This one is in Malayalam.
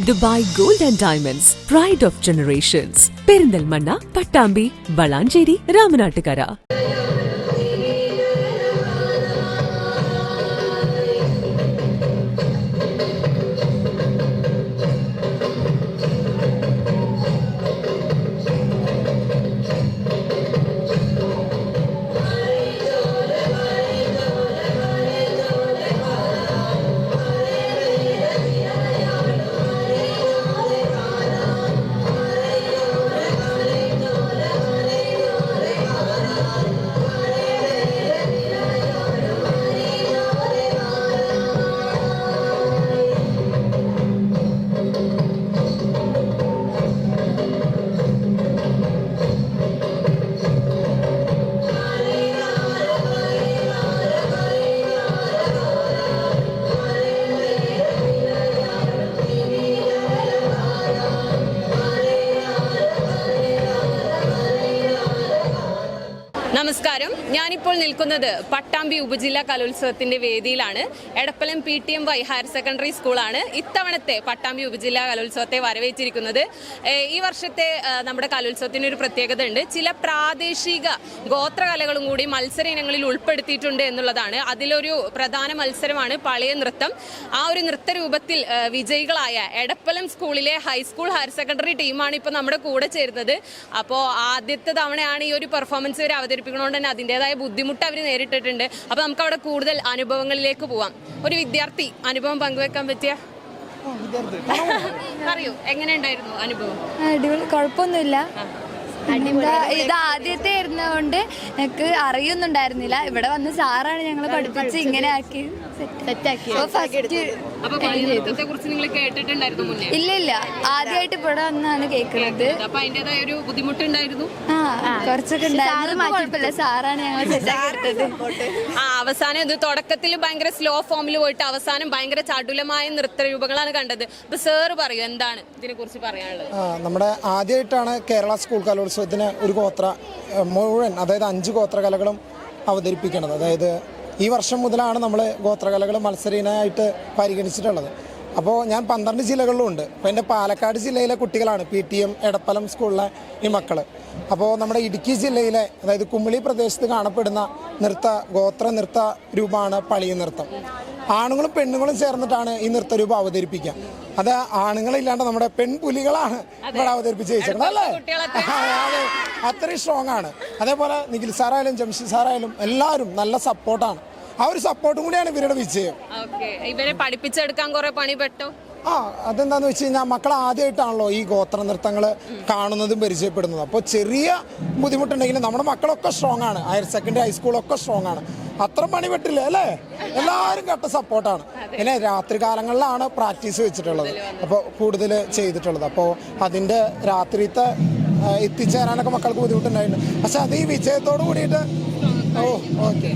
Dubai Gold and Diamonds, Pride of Generations. Perinthalmanna, Pattambi, Valanchery, Ramanattukara. നമസ്കാരം, ഞാനിപ്പോൾ നിൽക്കുന്നത് പട്ടാമ്പി ഉപജില്ലാ കലോത്സവത്തിന്റെ വേദിയിലാണ്. എടപ്പലം PTMY ഹയർ സെക്കൻഡറി സ്കൂളാണ് ഇത്തവണത്തെ പട്ടാമ്പി ഉപജില്ലാ കലോത്സവത്തെ വരവേറ്റിരിക്കുന്നത്. ഈ വർഷത്തെ നമ്മുടെ കലോത്സവത്തിന് ഒരു പ്രത്യേകത ഉണ്ട്. ചില പ്രാദേശിക ഗോത്രകലകളും കൂടി മത്സര ഇനങ്ങളിൽ ഉൾപ്പെടുത്തിയിട്ടുണ്ട് എന്നുള്ളതാണ്. അതിലൊരു പ്രധാന മത്സരമാണ് പളയ നൃത്തം. ആ ഒരു നൃത്തരൂപത്തിൽ വിജയികളായ എടപ്പലം സ്കൂളിലെ ഹൈസ്കൂൾ ഹയർ സെക്കൻഡറി ടീമാണ് ഇപ്പോൾ നമ്മുടെ കൂടെ ചേരുന്നത്. അപ്പോൾ ആദ്യത്തെ തവണയാണ് ഈ ഒരു പെർഫോമൻസ് ഇവർ അവതരിപ്പിക്കണോണ്ട് തന്നെ അതിൻ്റെതായ ബുദ്ധിമുട്ട് അവർ നേരിട്ടിട്ടുണ്ട്. അപ്പോൾ നമുക്ക് അവിടെ കൂടുതൽ അനുഭവങ്ങളിലേക്ക് പോവാം. ഒരു വിദ്യാർത്ഥി അനുഭവം പങ്കുവെക്കാൻ പറ്റിയ പറയൂ, എങ്ങനെയുണ്ടായിരുന്നു അനുഭവം? അടിപൊളി, കുഴപ്പമൊന്നുമില്ല. ഇത് ആദ്യത്തെ ആയിരുന്നതുകൊണ്ട് ഞങ്ങൾക്ക് അറിയുന്നുണ്ടായിരുന്നില്ല. ഇവിടെ വന്ന് സാറാണ് ഞങ്ങൾ പഠിപ്പിച്ച് ഇങ്ങനെ ആക്കി സെറ്റാക്കി. ഇല്ല ഇല്ല, ആദ്യമായിട്ട് ഇവിടെ വന്നാണ് കേൾക്കുന്നത്. ഒരു ബുദ്ധിമുട്ടുണ്ടായിരുന്നു. കുറച്ചൊക്കെ ഉണ്ടായിരുന്നു. കുഴപ്പമില്ല, സാറാണ് ഞങ്ങൾ സെറ്റാക്കി എടുത്തത്. അവസാനം ഇത് തുടക്കത്തിൽ ഭയങ്കര സ്ലോ ഫോമിൽ പോയിട്ട് അവസാനം ഭയങ്കര ചടുലമായ നൃത്തരൂപങ്ങളാണ് കണ്ടത്. അപ്പൊ സാറ് പറയൂ, എന്താണ് ഇതിനെ കുറിച്ച് പറയാനുള്ളത്? നമ്മുടെ ആദ്യമായിട്ടാണ് കേരള സ്കൂൾ കലോത്സവത്തിന് ഒരു ഗോത്ര മുഴുവൻ, അതായത് 5 ഗോത്രകലകളും അവതരിപ്പിക്കുന്നത്. അതായത് ഈ വർഷം മുതലാണ് നമ്മൾ ഗോത്രകലകൾ മത്സരീനായിട്ട് പരിഗണിച്ചിട്ടുള്ളത്. അപ്പോൾ ഞാൻ 12 ജില്ലകളിലും ഉണ്ട്. അപ്പോൾ എൻ്റെ പാലക്കാട് ജില്ലയിലെ കുട്ടികളാണ് PTM എടപ്പലം സ്കൂളിലെ ഈ മക്കൾ. അപ്പോൾ നമ്മുടെ ഇടുക്കി ജില്ലയിലെ, അതായത് കുമിളി പ്രദേശത്ത് കാണപ്പെടുന്ന ഗോത്ര നൃത്ത രൂപമാണ് പളിയ നൃത്തം. ആണുങ്ങളും പെണ്ണുങ്ങളും ചേർന്നിട്ടാണ് ഈ നൃത്തരൂപം അവതരിപ്പിക്കുക. അത് ആണുങ്ങളില്ലാണ്ട് നമ്മുടെ പെൺപുലികളാണ് ഇവിടെ അവതരിപ്പിച്ച് വെച്ചിരിക്കുന്നത്, അല്ലേ? അതെ, അത്രയും സ്ട്രോങ് ആണ്. അതേപോലെ നിഖിൽ സാറായാലും ജംഷീദ് സാറായാലും എല്ലാവരും നല്ല സപ്പോർട്ടാണ്. ആ ഒരു സപ്പോർട്ടും കൂടിയാണ് ഇവരുടെ വിജയം. ഇവരെ പഠിപ്പിച്ചെടുക്കാൻ കുറെ പണി പെട്ടോ? അതെന്താന്ന് വെച്ച് കഴിഞ്ഞാൽ മക്കൾ ആദ്യമായിട്ടാണല്ലോ ഈ ഗോത്ര നൃത്തങ്ങൾ കാണുന്നതും പരിചയപ്പെടുന്നതും. അപ്പോൾ ചെറിയ ബുദ്ധിമുട്ടുണ്ടെങ്കിലും നമ്മുടെ മക്കളൊക്കെ സ്ട്രോങ് ആണ്. ഹയർ സെക്കൻഡറി ഹൈസ്കൂളൊക്കെ സ്ട്രോങ് ആണ്. അത്ര പണി പറ്റില്ല, അല്ലേ? എല്ലാവരും കട്ട സപ്പോർട്ടാണ്. പിന്നെ രാത്രി കാലങ്ങളിലാണ് പ്രാക്ടീസ് വെച്ചിട്ടുള്ളത്, അപ്പോൾ കൂടുതൽ ചെയ്തിട്ടുള്ളത്. അപ്പോൾ അതിൻ്റെ രാത്രിത്തെ എത്തിച്ചേരാനൊക്കെ മക്കൾക്ക് ബുദ്ധിമുട്ടുണ്ടായിട്ടുണ്ട്. പക്ഷെ അത് ഈ വിജയത്തോടു കൂടിയിട്ട് ഓക്കെ